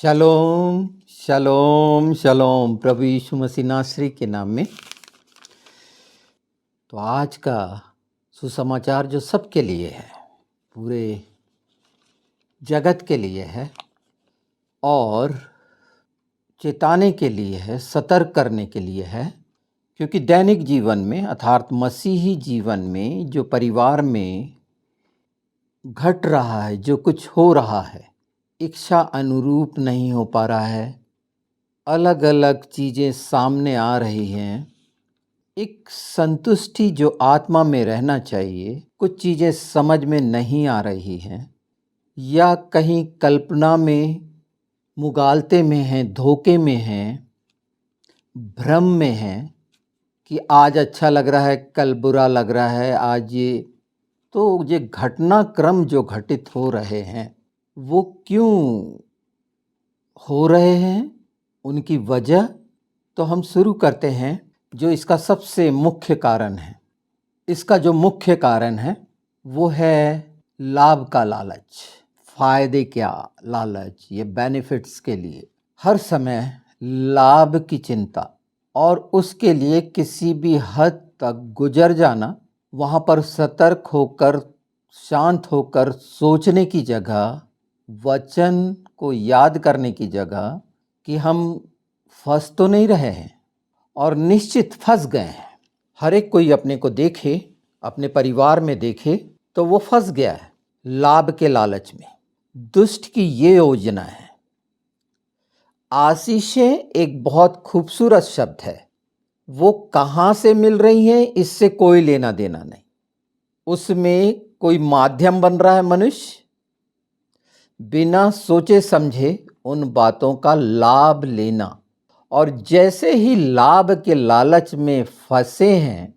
शलोम शलोम शलोम प्रभु यीशु मसीह नासरी के नाम में। तो आज का सुसमाचार जो सबके लिए है, पूरे जगत के लिए है और चेताने के लिए है, सतर्क करने के लिए है। क्योंकि दैनिक जीवन में अर्थात मसीही जीवन में जो परिवार में घट रहा है, जो कुछ हो रहा है, इच्छा अनुरूप नहीं हो पा रहा है, अलग अलग चीज़ें सामने आ रही हैं। एक संतुष्टि जो आत्मा में रहना चाहिए, कुछ चीज़ें समझ में नहीं आ रही हैं या कहीं कल्पना में, मुगालते में हैं, धोखे में हैं, भ्रम में हैं कि आज अच्छा लग रहा है, कल बुरा लग रहा है। आज ये घटनाक्रम जो घटित हो रहे हैं वो क्यों हो रहे हैं, उनकी वजह। तो हम शुरू करते हैं जो इसका सबसे मुख्य कारण है। इसका जो मुख्य कारण है वो है लाभ का लालच, फायदे क्या लालच, ये बेनिफिट्स के लिए हर समय लाभ की चिंता और उसके लिए किसी भी हद तक गुजर जाना। वहाँ पर सतर्क होकर, शांत होकर सोचने की जगह, वचन को याद करने की जगह कि हम फंस तो नहीं रहे हैं, और निश्चित फंस गए हैं। हर एक कोई अपने को देखे, अपने परिवार में देखे तो वो फंस गया है लाभ के लालच में। दुष्ट की ये योजना है। आशीषें एक बहुत खूबसूरत शब्द है, वो कहाँ से मिल रही हैं इससे कोई लेना देना नहीं। उसमें कोई माध्यम बन रहा है मनुष्य, बिना सोचे समझे उन बातों का लाभ लेना। और जैसे ही लाभ के लालच में फंसे हैं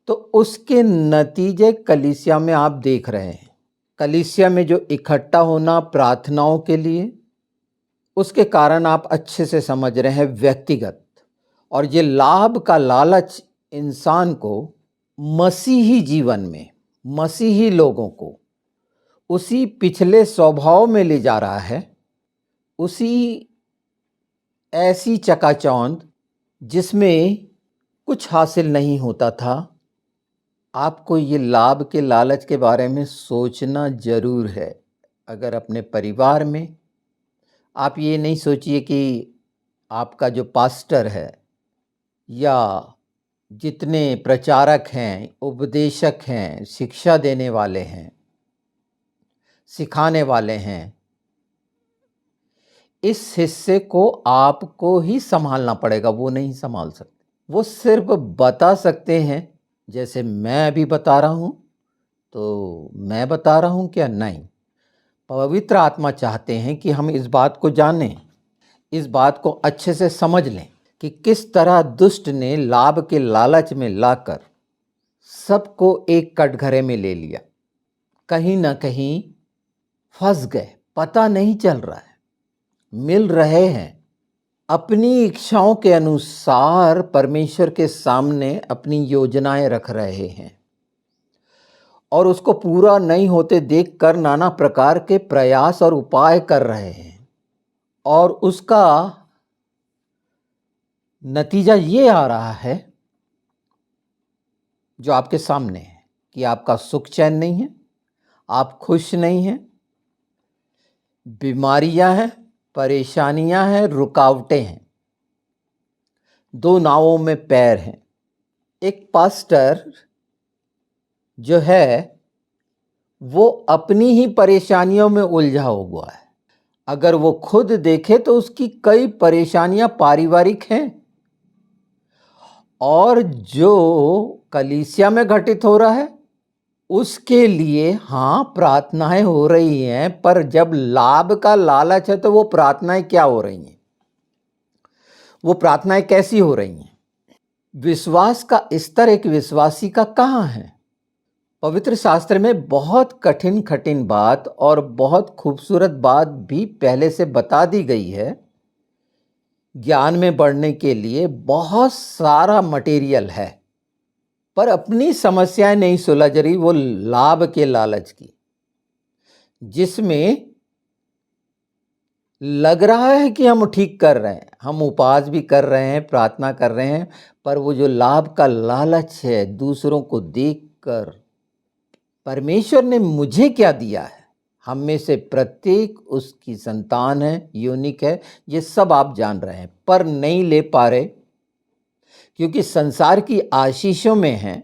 तो उसके नतीजे कलीसिया में आप देख रहे हैं। कलीसिया में जो इकट्ठा होना प्रार्थनाओं के लिए, उसके कारण आप अच्छे से समझ रहे हैं व्यक्तिगत। और ये लाभ का लालच इंसान को मसीही जीवन में, मसीही लोगों को उसी पिछले स्वभाव में ले जा रहा है, उसी ऐसी चकाचौंध जिसमें कुछ हासिल नहीं होता था। आपको ये लाभ के लालच के बारे में सोचना जरूर है। अगर अपने परिवार में आप ये नहीं सोचिए कि आपका जो पास्टर है या जितने प्रचारक हैं, उपदेशक हैं, शिक्षा देने वाले हैं, सिखाने वाले हैं, इस हिस्से को आपको ही संभालना पड़ेगा। वो नहीं संभाल सकते, वो सिर्फ बता सकते हैं। जैसे मैं अभी बता रहा हूँ तो मैं बता रहा हूँ क्या? नहीं, पवित्र आत्मा चाहते हैं कि हम इस बात को जानें, इस बात को अच्छे से समझ लें कि किस तरह दुष्ट ने लाभ के लालच में लाकर सबको एक कटघरे में ले लिया। कहीं ना कहीं फंस गए, पता नहीं चल रहा है। मिल रहे हैं, अपनी इच्छाओं के अनुसार परमेश्वर के सामने अपनी योजनाएं रख रहे हैं और उसको पूरा नहीं होते देखकर नाना प्रकार के प्रयास और उपाय कर रहे हैं। और उसका नतीजा ये आ रहा है जो आपके सामने है कि आपका सुख चैन नहीं है, आप खुश नहीं हैं, बीमारियां हैं, परेशानियां हैं, रुकावटें हैं, दो नावों में पैर हैं। एक पास्टर जो है वो अपनी ही परेशानियों में उलझा हुआ है। अगर वो खुद देखे तो उसकी कई परेशानियां पारिवारिक हैं, और जो कलीसिया में घटित हो रहा है उसके लिए हाँ प्रार्थनाएं हो रही हैं। पर जब लाभ का लालच है तो वो प्रार्थनाएं क्या हो रही हैं, वो प्रार्थनाएं कैसी हो रही हैं? विश्वास का स्तर एक विश्वासी का कहाँ है? पवित्र शास्त्र में बहुत कठिन कठिन बात और बहुत खूबसूरत बात भी पहले से बता दी गई है। ज्ञान में बढ़ने के लिए बहुत सारा मटेरियल है, पर अपनी समस्याएं नहीं सुलझ रही वो लाभ के लालच की, जिसमें लग रहा है कि हम ठीक कर रहे हैं, हम उपवास भी कर रहे हैं, प्रार्थना कर रहे हैं, पर वो जो लाभ का लालच है दूसरों को देखकर, परमेश्वर ने मुझे क्या दिया है, हम में से प्रत्येक उसकी संतान है, यूनिक है, ये सब आप जान रहे हैं, पर नहीं ले पा रहे क्योंकि संसार की आशीषों में है।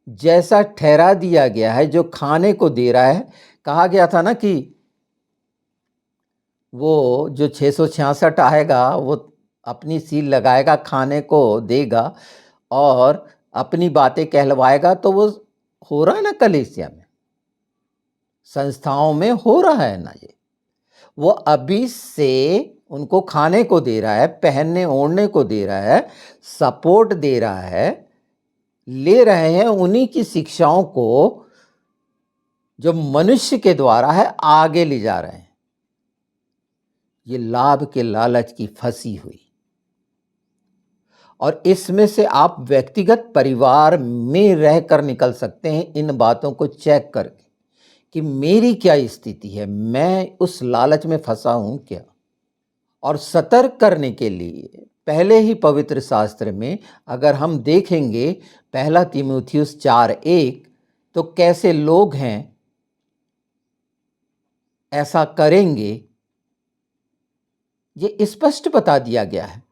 जैसा ठहरा दिया गया है, जो खाने को दे रहा है, कहा गया था ना कि वो जो 666 आएगा वो अपनी सील लगाएगा, खाने को देगा और अपनी बातें कहलवाएगा। तो वो हो रहा है ना, कलीसिया में, संस्थाओं में हो रहा है ना, ये वो अभी से उनको खाने को दे रहा है, पहनने ओढ़ने को दे रहा है, सपोर्ट दे रहा है, ले रहे हैं उन्हीं की शिक्षाओं को जो मनुष्य के द्वारा है, आगे ले जा रहे हैं। ये लाभ के लालच की फंसी हुई, और इसमें से आप व्यक्तिगत परिवार में रहकर निकल सकते हैं इन बातों को चेक करके कि मेरी क्या स्थिति है, मैं उस लालच में फंसा हूं क्या। और सतर्क करने के लिए पहले ही पवित्र शास्त्र में अगर हम देखेंगे 1 तीमुथियुस 4:1, तो कैसे लोग हैं ऐसा करेंगे, ये स्पष्ट बता दिया गया है।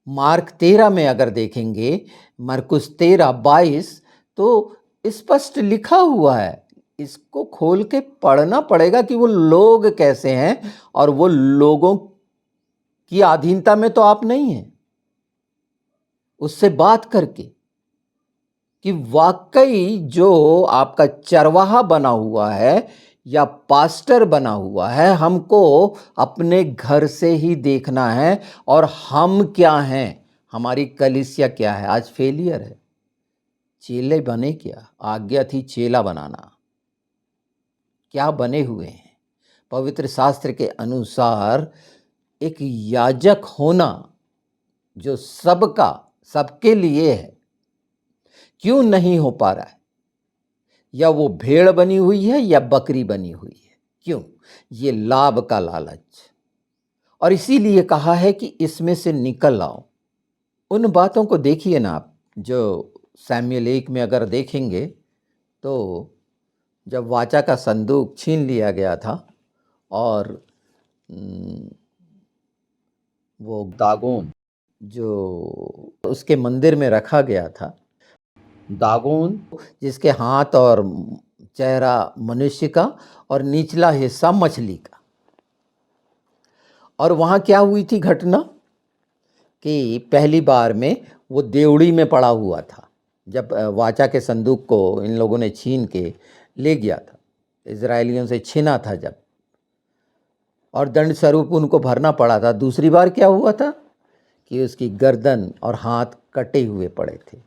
मार्क 13 में अगर देखेंगे, मरकुस 13:22, तो स्पष्ट लिखा हुआ है। इसको खोल के पढ़ना पड़ेगा कि वो लोग कैसे हैं, और वो लोगों की अधीनता में तो आप नहीं हैं। उससे बात करके कि वाकई जो आपका चरवाहा बना हुआ है या पास्टर बना हुआ है, हमको अपने घर से ही देखना है। और हम क्या हैं, हमारी कलीसिया क्या है। आज फेलियर है, चेले बने क्या, आज्ञा थी चेला बनाना, क्या बने हुए हैं। पवित्र शास्त्र के अनुसार एक याजक होना जो सबका सबके लिए है, क्यों नहीं हो पा रहा है। या वो भेड़ बनी हुई है या बकरी बनी हुई है, क्यों? ये लाभ का लालच। और इसीलिए कहा है कि इसमें से निकल आओ। उन बातों को देखिए ना आप, जो सैमुएल 1 में अगर देखेंगे, तो जब वाचा का संदूक छीन लिया गया था और वो दागोन जो उसके मंदिर में रखा गया था, दागोन जिसके हाथ और चेहरा मनुष्य का और निचला हिस्सा मछली का। और वहाँ क्या हुई थी घटना कि पहली बार में वो देवड़ी में पड़ा हुआ था, जब वाचा के संदूक को इन लोगों ने छीन के ले गया था, इजरायलियों से छीना था जब, और दंड स्वरूप उनको भरना पड़ा था। दूसरी बार क्या हुआ था कि उसकी गर्दन और हाथ कटे हुए पड़े थे।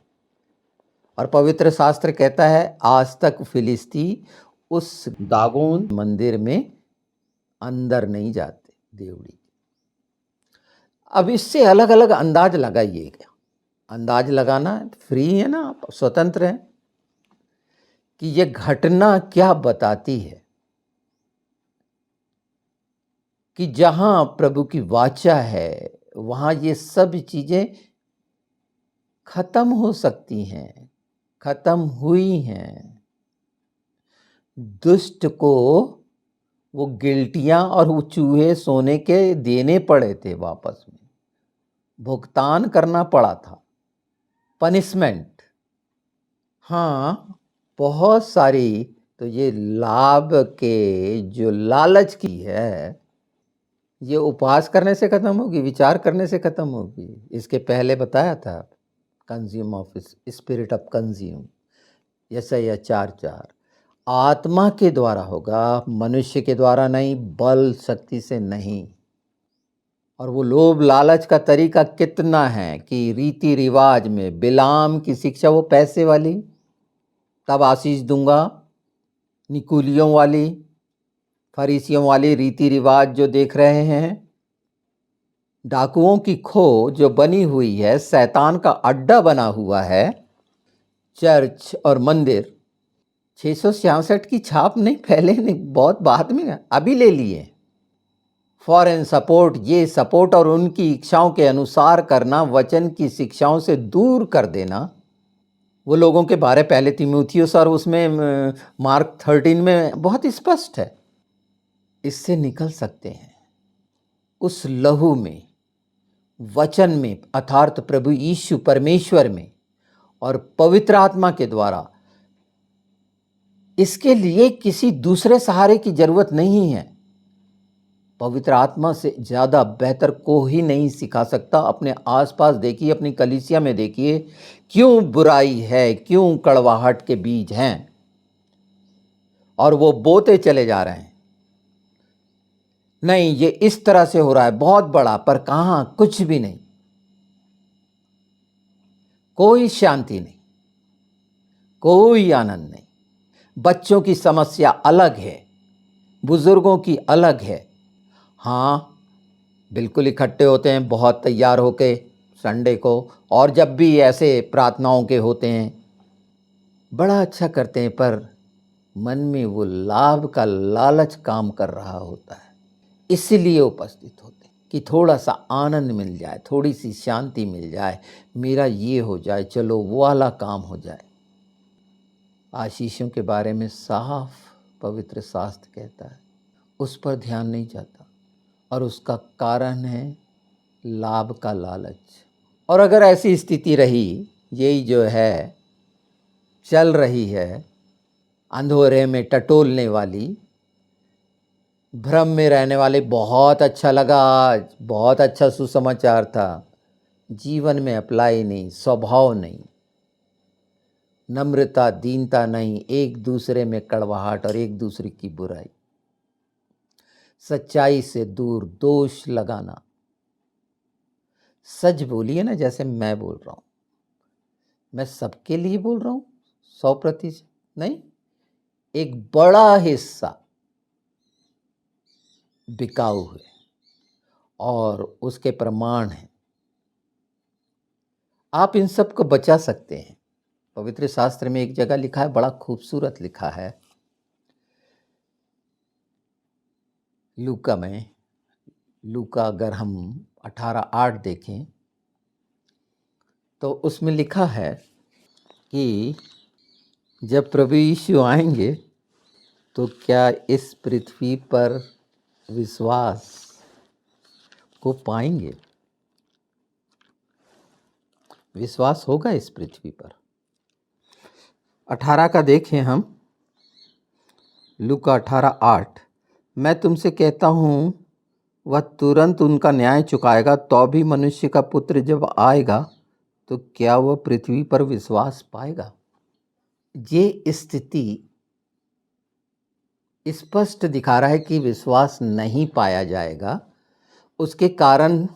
और पवित्र शास्त्र कहता है आज तक फिलिस्ती उस दागोन मंदिर में अंदर नहीं जाते देवड़ी। अब इससे अलग अलग अंदाज लगाइएगा, अंदाज लगाना फ्री है ना, आप स्वतंत्र हैं कि ये घटना क्या बताती है कि जहां प्रभु की वाचा है वहां ये सब चीजें खत्म हो सकती हैं, खत्म हुई हैं। दुष्ट को वो गिल्टियां और वो चूहे सोने के देने पड़े थे, वापस में भुगतान करना पड़ा था, पनिशमेंट। हाँ, बहुत सारी। तो ये लाभ के जो लालच की है, ये उपवास करने से खत्म होगी, विचार करने से खत्म होगी। इसके पहले बताया था, consume of spirit of consume, यशायाह 4:4। आत्मा के द्वारा होगा, मनुष्य के द्वारा नहीं, बल शक्ति से नहीं। और वो लोभ लालच का तरीका कितना है कि रीति रिवाज में बिलाम की शिक्षा, वो पैसे वाली, तब आशीष दूंगा, निकुलियों वाली, फरीसियों वाली रीति रिवाज जो देख रहे हैं, डाकुओं की खो जो बनी हुई है, शैतान का अड्डा बना हुआ है, चर्च और मंदिर 666 की छाप नहीं, पहले नहीं, बहुत बाद में अभी ले लिए। फॉरेन सपोर्ट, ये सपोर्ट और उनकी इच्छाओं के अनुसार करना, वचन की शिक्षाओं से दूर कर देना। वो लोगों के बारे पहले तीमुथियुस और उसमें मार्क 13 में बहुत स्पष्ट है। इससे निकल सकते हैं उस लहू में, वचन में, अर्थात प्रभु यीशु परमेश्वर में और पवित्र आत्मा के द्वारा। इसके लिए किसी दूसरे सहारे की जरूरत नहीं है। पवित्र आत्मा से ज़्यादा बेहतर कोई नहीं सिखा सकता। अपने आसपास देखिए, अपनी कलीसिया में देखिए, क्यों बुराई है, क्यों कड़वाहट के बीज हैं, और वो बोते चले जा रहे हैं। नहीं, ये इस तरह से हो रहा है बहुत बड़ा, पर कहाँ, कुछ भी नहीं, कोई शांति नहीं, कोई आनंद नहीं। बच्चों की समस्या अलग है, बुजुर्गों की अलग है। हाँ, बिल्कुल इकट्ठे होते हैं बहुत तैयार होके संडे को, और जब भी ऐसे प्रार्थनाओं के होते हैं बड़ा अच्छा करते हैं, पर मन में वो लाभ का लालच काम कर रहा होता है। इसलिए उपस्थित होते हैं कि थोड़ा सा आनंद मिल जाए, थोड़ी सी शांति मिल जाए, मेरा ये हो जाए, चलो वो वाला काम हो जाए। आशीषों के बारे में साफ पवित्र शास्त्र कहता है, उस पर ध्यान नहीं जाता, और उसका कारण है लाभ का लालच। और अगर ऐसी स्थिति रही, यही जो है चल रही है, अंधेरे में टटोलने वाली, भ्रम में रहने वाले, बहुत अच्छा लगा आज, बहुत अच्छा सुसमाचार था, जीवन में अप्लाई नहीं, स्वभाव नहीं, नम्रता, दीनता नहीं, एक दूसरे में कड़वाहट और एक दूसरे की बुराई, सच्चाई से दूर, दोष लगाना। सच बोलिए ना, जैसे मैं बोल रहा हूँ। मैं सबके लिए बोल रहा हूँ 100% नहीं, एक बड़ा हिस्सा बिकाऊ है और उसके प्रमाण हैं। आप इन सब को बचा सकते हैं। पवित्र शास्त्र में एक जगह लिखा है, बड़ा खूबसूरत लिखा है, लूका में। लूका अगर हम 18:8 देखें तो उसमें लिखा है कि जब प्रभु यीशु आएंगे तो क्या इस पृथ्वी पर विश्वास को पाएंगे? विश्वास होगा इस पृथ्वी पर? 18 का देखें हम, लूका 18:8। मैं तुमसे कहता हूँ वह तुरंत उनका न्याय चुकाएगा, तो भी मनुष्य का पुत्र जब आएगा तो क्या वह पृथ्वी पर विश्वास पाएगा? ये स्थिति स्पष्ट दिखा रहा है कि विश्वास नहीं पाया जाएगा। उसके कारण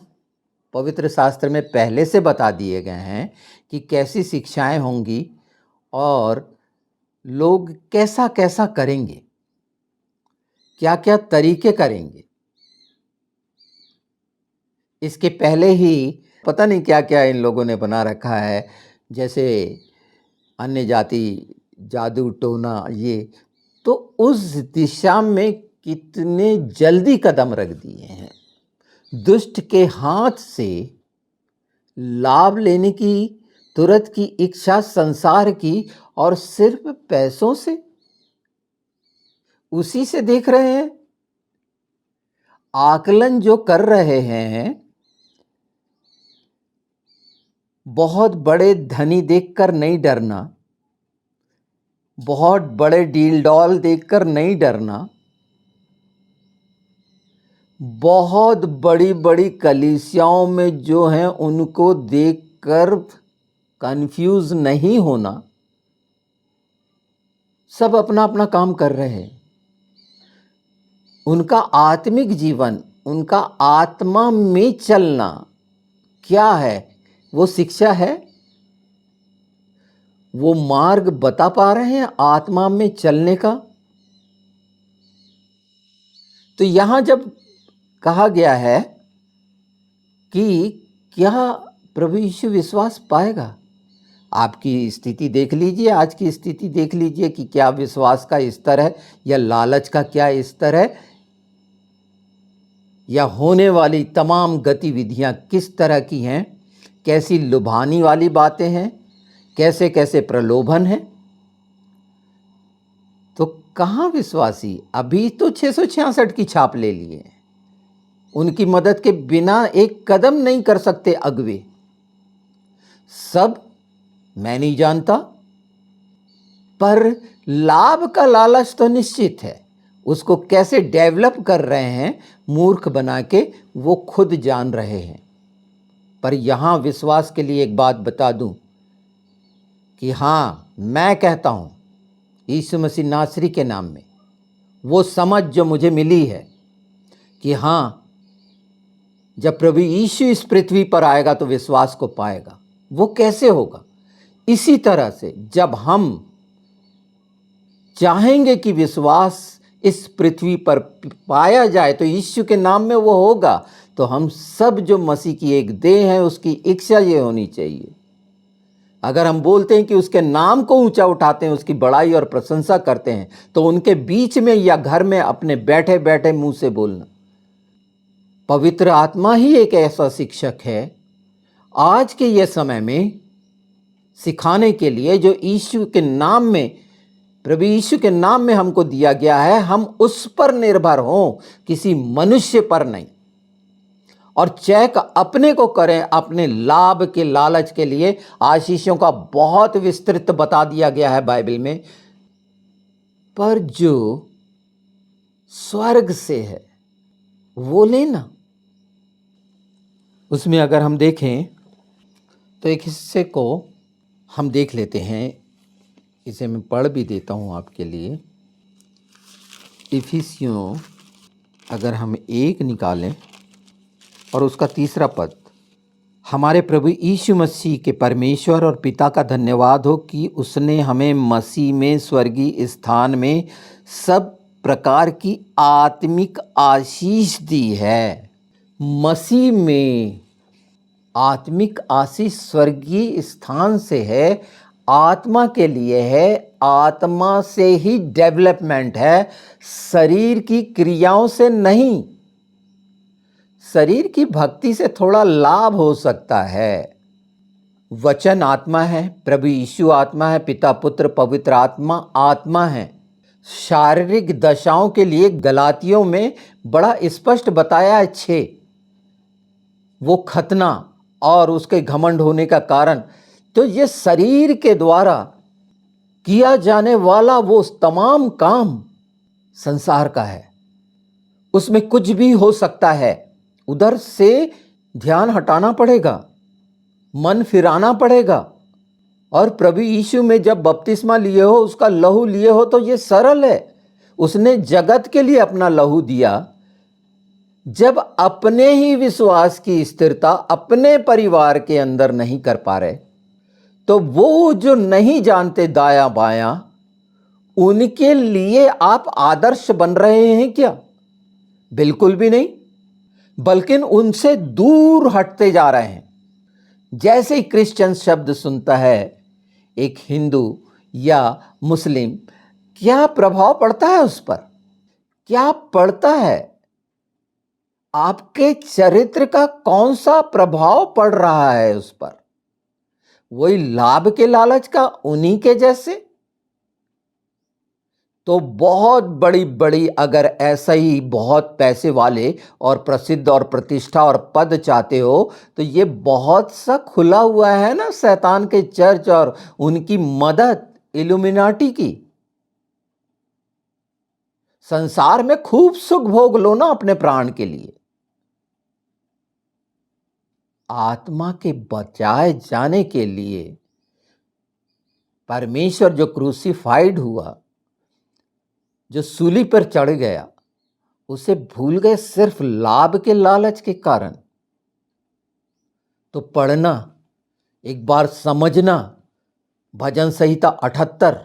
पवित्र शास्त्र में पहले से बता दिए गए हैं कि कैसी शिक्षाएं होंगी और लोग कैसा कैसा करेंगे, क्या क्या तरीके करेंगे। इसके पहले ही पता नहीं क्या क्या इन लोगों ने बना रखा है, जैसे अन्य जाति, जादू टोना, ये तो उस दिशा में कितने जल्दी कदम रख दिए हैं। दुष्ट के हाथ से लाभ लेने की तुरंत की इच्छा संसार की, और सिर्फ पैसों से, उसी से देख रहे हैं। आकलन जो कर रहे हैं, बहुत बड़े धनी देखकर नहीं डरना, बहुत बड़े डील डॉल देखकर नहीं डरना, बहुत बड़ी बड़ी कलीसियाओं में जो हैं उनको देखकर कंफ्यूज नहीं होना। सब अपना अपना काम कर रहे हैं। उनका आत्मिक जीवन, उनका आत्मा में चलना क्या है? वो शिक्षा है, वो मार्ग बता पा रहे हैं आत्मा में चलने का। तो यहां जब कहा गया है कि क्या प्रभु यीशु विश्वास पाएगा, आपकी स्थिति देख लीजिए, आज की स्थिति देख लीजिए कि क्या विश्वास का स्तर है या लालच का क्या स्तर है, या होने वाली तमाम गतिविधियां किस तरह की हैं, कैसी लुभानी वाली बातें हैं, कैसे कैसे प्रलोभन हैं। तो कहाँ विश्वासी, अभी तो 666 की छाप ले लिए, उनकी मदद के बिना एक कदम नहीं कर सकते अगवे। सब मैं नहीं जानता, पर लाभ का लालच तो निश्चित है, उसको कैसे डेवलप कर रहे हैं मूर्ख बना के, वो खुद जान रहे हैं। पर यहाँ विश्वास के लिए एक बात बता दूं कि हाँ, मैं कहता हूँ यीशु मसीह नासरी के नाम में वो समझ जो मुझे मिली है कि हाँ, जब प्रभु यीशु इस पृथ्वी पर आएगा तो विश्वास को पाएगा। वो कैसे होगा? इसी तरह से जब हम चाहेंगे कि विश्वास इस पृथ्वी पर पाया जाए तो यीशु के नाम में वो होगा। तो हम सब जो मसीह की एक देह है, उसकी इच्छा ये होनी चाहिए, अगर हम बोलते हैं कि उसके नाम को ऊंचा उठाते हैं, उसकी बड़ाई और प्रशंसा करते हैं, तो उनके बीच में या घर में अपने बैठे बैठे मुंह से बोलना। पवित्र आत्मा ही एक ऐसा शिक्षक है आज के ये समय में सिखाने के लिए, जो यीशु के नाम में, प्रभु यीशु के नाम में हमको दिया गया है। हम उस पर निर्भर हों, किसी मनुष्य पर नहीं। और चेक अपने को करें अपने लाभ के लालच के लिए। आशीषों का बहुत विस्तृत बता दिया गया है बाइबल में, पर जो स्वर्ग से है वो लेना। उसमें अगर हम देखें तो एक हिस्से को हम देख लेते हैं, इसे मैं पढ़ भी देता हूं आपके लिए। इफिसियों अगर हम 1 निकालें और उसका 3 पद, हमारे प्रभु यीशु मसीह के परमेश्वर और पिता का धन्यवाद हो कि उसने हमें मसीह में स्वर्गीय स्थान में सब प्रकार की आत्मिक आशीष दी है। मसीह में आत्मिक आशीष स्वर्गीय स्थान से है, आत्मा के लिए है, आत्मा से ही डेवलपमेंट है, शरीर की क्रियाओं से नहीं। शरीर की भक्ति से थोड़ा लाभ हो सकता है। वचन आत्मा है, प्रभु यीशु आत्मा है, पिता पुत्र पवित्र आत्मा आत्मा है। शारीरिक दशाओं के लिए गलातियों में बड़ा स्पष्ट बताया है 6, वो खतना और उसके घमंड होने का कारण। तो ये शरीर के द्वारा किया जाने वाला वो तमाम काम संसार का है, उसमें कुछ भी हो सकता है। उधर से ध्यान हटाना पड़ेगा, मन फिराना पड़ेगा। और प्रभु यीशु में जब बपतिस्मा लिए हो, उसका लहू लिए हो, तो ये सरल है। उसने जगत के लिए अपना लहू दिया। जब अपने ही विश्वास की स्थिरता अपने परिवार के अंदर नहीं कर पा रहे, तो वो जो नहीं जानते दाया बाया, उनके लिए आप आदर्श बन रहे हैं क्या? बिल्कुल भी नहीं, बल्कि उनसे दूर हटते जा रहे हैं। जैसे ही क्रिश्चियन शब्द सुनता है एक हिंदू या मुस्लिम, क्या प्रभाव पड़ता है उस पर? क्या पड़ता है? आपके चरित्र का कौन सा प्रभाव पड़ रहा है उस पर? वही लाभ के लालच का, उन्हीं के जैसे। तो बहुत बड़ी बड़ी, अगर ऐसा ही बहुत पैसे वाले और प्रसिद्ध और प्रतिष्ठा और पद चाहते हो, तो ये बहुत सा खुला हुआ है ना शैतान के चर्च और उनकी मदद, इल्यूमिनाटी की। संसार में खूब सुख भोग लो ना अपने प्राण के लिए। आत्मा के बचाए जाने के लिए परमेश्वर जो क्रूसीफाइड हुआ, जो सूली पर चढ़ गया, उसे भूल गए सिर्फ लाभ के लालच के कारण। तो पढ़ना, एक बार समझना भजन संहिता 78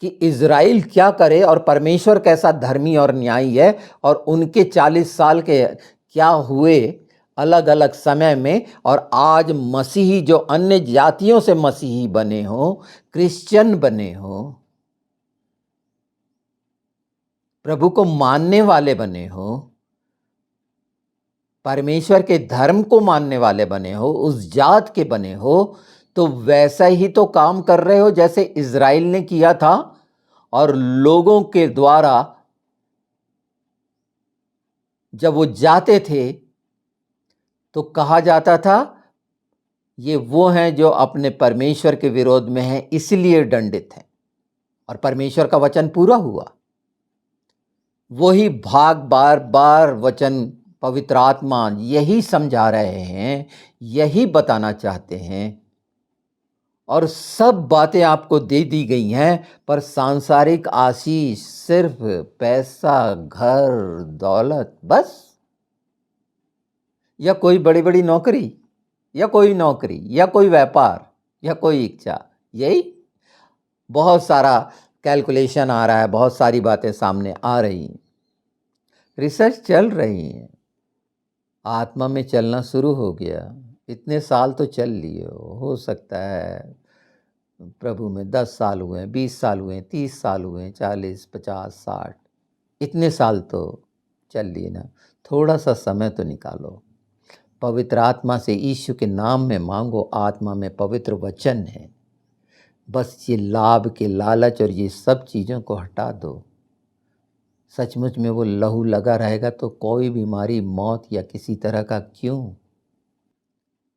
कि इज़राइल क्या करे और परमेश्वर कैसा धर्मी और न्यायी है, और उनके 40 साल के क्या हुए अलग अलग समय में। और आज मसीही जो अन्य जातियों से मसीही बने हो, क्रिश्चियन बने हो, प्रभु को मानने वाले बने हो, परमेश्वर के धर्म को मानने वाले बने हो, उस जात के बने हो, तो वैसा ही तो काम कर रहे हो जैसे इज़राइल ने किया था। और लोगों के द्वारा जब वो जाते थे तो कहा जाता था ये वो हैं जो अपने परमेश्वर के विरोध में हैं, इसलिए दंडित हैं। और परमेश्वर का वचन पूरा हुआ। वही भाग बार बार वचन पवित्र आत्मा यही समझा रहे हैं, यही बताना चाहते हैं। और सब बातें आपको दे दी गई हैं, पर सांसारिक आशीष सिर्फ पैसा, घर, दौलत, बस, या कोई बड़ी बड़ी नौकरी, या कोई नौकरी, या कोई व्यापार, या कोई इच्छा, यही बहुत सारा कैलकुलेशन आ रहा है, बहुत सारी बातें सामने आ रही हैं, रिसर्च चल रही हैं, आत्मा में चलना शुरू हो गया। इतने साल तो चल लिए हो सकता है प्रभु में 10 साल हुए, 20 साल हुए, 30 साल हुए, 40, 50, 60, इतने साल तो चल लिए ना। थोड़ा सा समय तो निकालो, पवित्र आत्मा से यीशु के नाम में मांगो। आत्मा में पवित्र वचन है। बस ये लाभ के लालच और ये सब चीज़ों को हटा दो। सचमुच में वो लहू लगा रहेगा तो कोई बीमारी, मौत या किसी तरह का क्यों।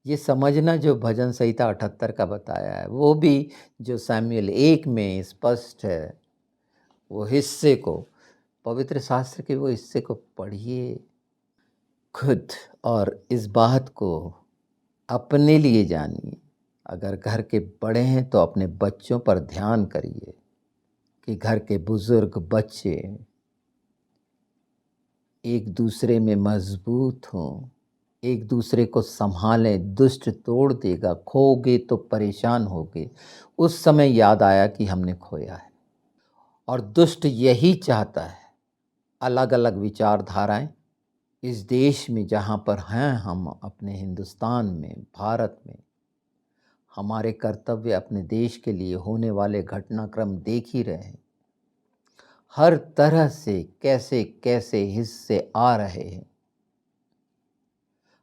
ये समझना जो भजन संहिता 78 का बताया है, वो भी जो सैमुएल 1 में स्पष्ट है, वो हिस्से को, पवित्र शास्त्र के वो हिस्से को पढ़िए खुद, और इस बात को अपने लिए जानिए। अगर घर के बड़े हैं तो अपने बच्चों पर ध्यान करिए कि घर के बुजुर्ग, बच्चे एक दूसरे में मजबूत हों, एक दूसरे को संभालें। दुष्ट तोड़ देगा, खोगे तो परेशान होगे। उस समय याद आया कि हमने खोया है। और दुष्ट यही चाहता है, अलग अलग विचारधाराएं इस देश में जहाँ पर हैं हम, अपने हिंदुस्तान में, भारत में, हमारे कर्तव्य अपने देश के लिए होने वाले घटनाक्रम देख ही रहे हैं। हर तरह से कैसे कैसे हिस्से आ रहे हैं।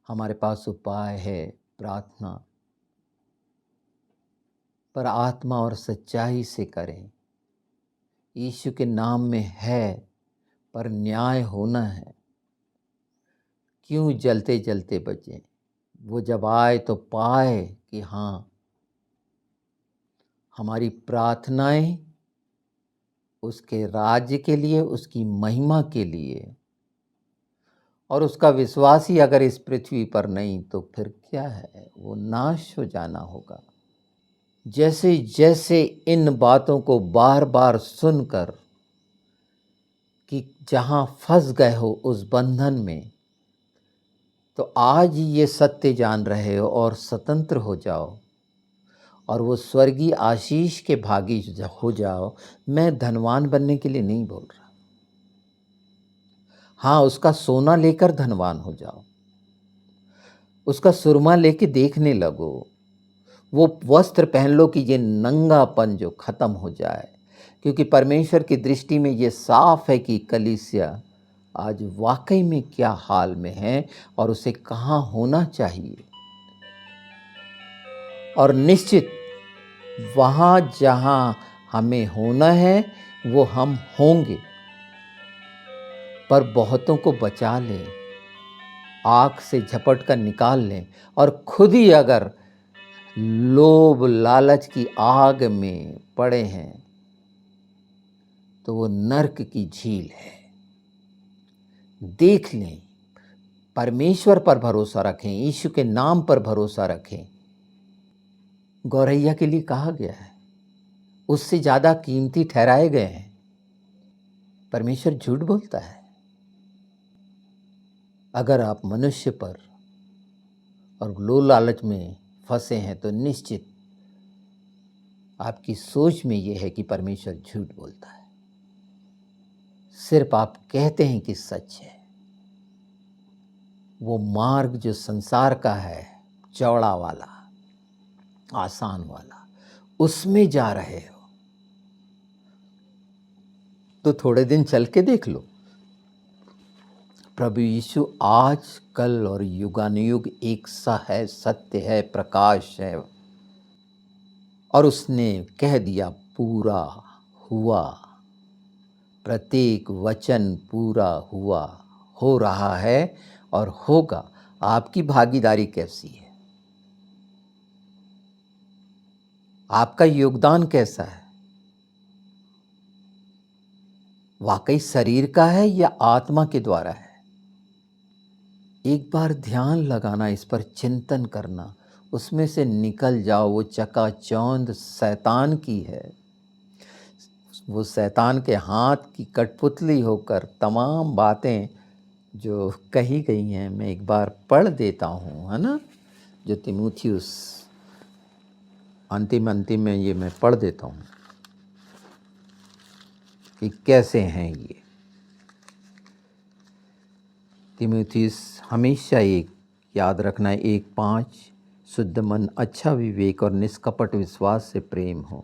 हमारे पास उपाय है, प्रार्थना, पर आत्मा और सच्चाई से करें। यीशु के नाम में है, पर न्याय होना है। क्यों जलते जलते बचें? वो जब आए तो पाए कि हाँ, हमारी प्रार्थनाएं उसके राज्य के लिए, उसकी महिमा के लिए, और उसका विश्वास ही अगर इस पृथ्वी पर नहीं तो फिर क्या है, वो नाश हो जाना होगा। जैसे जैसे इन बातों को बार बार सुनकर कि जहाँ फंस गए हो उस बंधन में, तो आज ये सत्य जान रहे हो और स्वतंत्र हो जाओ और वो स्वर्गीय आशीष के भागी हो जाओ। मैं धनवान बनने के लिए नहीं बोल रहा, हाँ, उसका सोना लेकर धनवान हो जाओ, उसका सुरमा लेके देखने लगो, वो वस्त्र पहन लो कि ये नंगापन जो खत्म हो जाए। क्योंकि परमेश्वर की दृष्टि में ये साफ है कि कलीसिया आज वाकई में क्या हाल में है और उसे कहाँ होना चाहिए। और निश्चित वहाँ जहाँ हमें होना है वो हम होंगे, पर बहुतों को बचा लें, आँख से झपट कर निकाल लें। और खुद ही अगर लोभ लालच की आग में पड़े हैं तो वो नर्क की झील है। देख लें, परमेश्वर पर भरोसा रखें, यीशु के नाम पर भरोसा रखें। गौरैया के लिए कहा गया है, उससे ज़्यादा कीमती ठहराए गए हैं। परमेश्वर झूठ बोलता है? अगर आप मनुष्य पर और लोभ लालच में फंसे हैं तो निश्चित आपकी सोच में यह है कि परमेश्वर झूठ बोलता है। सिर्फ आप कहते हैं कि सच है। वो मार्ग जो संसार का है, चौड़ा वाला, आसान वाला, उसमें जा रहे हो तो थोड़े दिन चल के देख लो। प्रभु यीशु आज, कल और युगानुयुग एक सा है, सत्य है, प्रकाश है। और उसने कह दिया पूरा हुआ, प्रत्येक वचन पूरा हुआ, हो रहा है और होगा। आपकी भागीदारी कैसी है? आपका योगदान कैसा है? वाकई शरीर का है या आत्मा के द्वारा है? एक बार ध्यान लगाना, इस पर चिंतन करना, उसमें से निकल जाओ। वो चकाचौंध शैतान की है, वो शैतान के हाथ की कठपुतली होकर तमाम बातें जो कही गई हैं, मैं एक बार पढ़ देता हूँ, है ना, जो तीमुथियुस अंतिम में ये मैं पढ़ देता हूँ कि कैसे हैं ये। तीमुथियुस हमेशा एक याद रखना, 1:5, शुद्ध मन, अच्छा विवेक और निष्कपट विश्वास से प्रेम हो।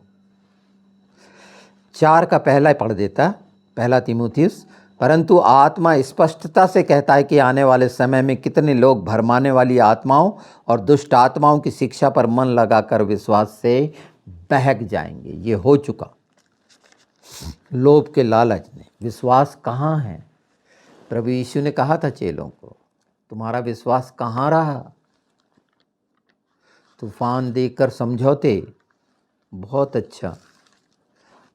4 का पहला पढ़ देता, पहला तीमुथियुस। परंतु आत्मा स्पष्टता से कहता है कि आने वाले समय में कितने लोग भरमाने वाली आत्माओं और दुष्ट आत्माओं की शिक्षा पर मन लगाकर विश्वास से बहक जाएंगे। ये हो चुका। लोभ के लालच ने विश्वास कहाँ है? प्रभु यीशु ने कहा था चेलों को, तुम्हारा विश्वास कहाँ रहा? तूफान देखकर समझौते, बहुत अच्छा।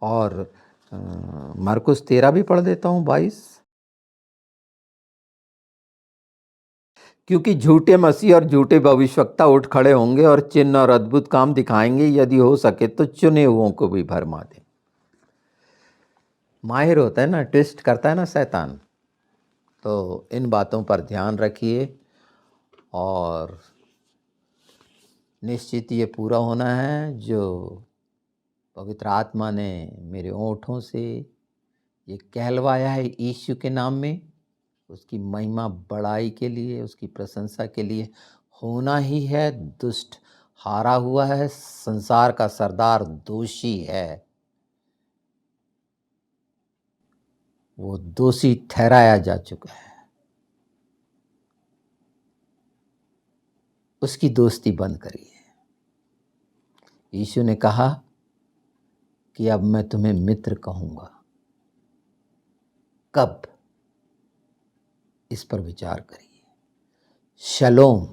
और मरकुस 13 भी पढ़ देता हूँ, 22। क्योंकि झूठे मसीह और झूठे भविष्यवक्ता उठ खड़े होंगे और चिन्ह और अद्भुत काम दिखाएंगे, यदि हो सके तो चुने हुओं को भी भरमा दें। माहिर होता है ना, ट्विस्ट करता है ना शैतान। तो इन बातों पर ध्यान रखिए और निश्चित ये पूरा होना है जो पवित्र आत्मा ने मेरे ओंठों से ये कहलवाया है यीशु के नाम में, उसकी महिमा बड़ाई के लिए, उसकी प्रशंसा के लिए होना ही है। दुष्ट हारा हुआ है, संसार का सरदार दोषी है, वो दोषी ठहराया जा चुका है, उसकी दोस्ती बंद करिए। यीशु ने कहा कि अब मैं तुम्हें मित्र कहूंगा। कब? इस पर विचार करिए। शलोम।